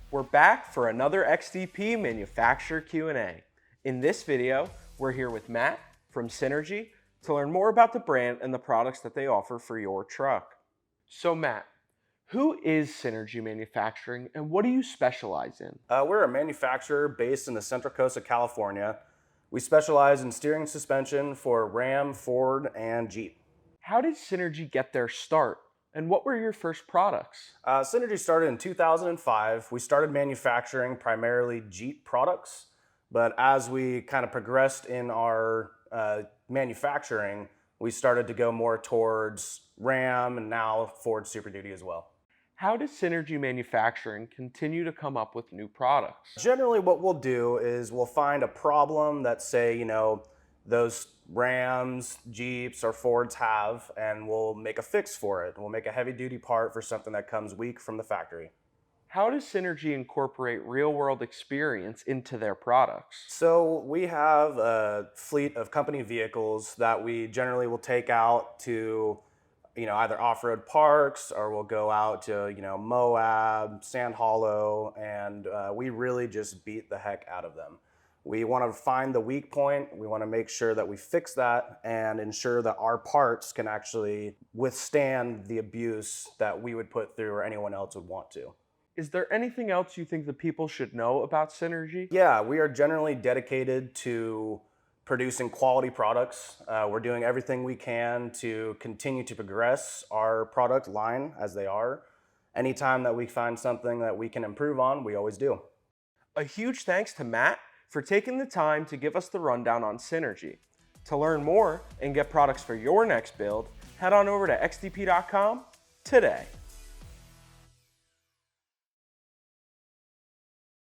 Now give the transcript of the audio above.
We're back for another XDP manufacturer Q&A. In this video, we're here with Matt from Synergy to learn more about the brand and the products that they offer for your truck. So Matt, who is Synergy Manufacturing and what do you specialize in? We're a manufacturer based in the Central Coast of California. We specialize in steering and suspension for Ram, Ford, and Jeep. How did Synergy get their start and what were your first products? Synergy started in 2005. We started manufacturing primarily Jeep products, but as we kind of progressed in our manufacturing, we started to go more towards Ram and now Ford Super Duty as well. How does Synergy Manufacturing continue to come up with new products? Generally what we'll do is we'll find a problem that say, those Rams, Jeeps, or Fords have, and we'll make a fix for it. We'll make a heavy duty part for something that comes weak from the factory. How does Synergy incorporate real-world experience into their products? So we have a fleet of company vehicles that we generally will take out to either off-road parks or we'll go out to Moab, Sand Hollow, and we really just beat the heck out of them. We want to find the weak point, we want to make sure that we fix that and ensure that our parts can actually withstand the abuse that we would put through or anyone else would want to. Is there anything else you think the people should know about Synergy? Yeah, we are generally dedicated to producing quality products. We're doing everything we can to continue to progress our product line as they are. Anytime that we find something that we can improve on, we always do. A huge thanks to Matt for taking the time to give us the rundown on Synergy. To learn more and get products for your next build, head on over to xdp.com today.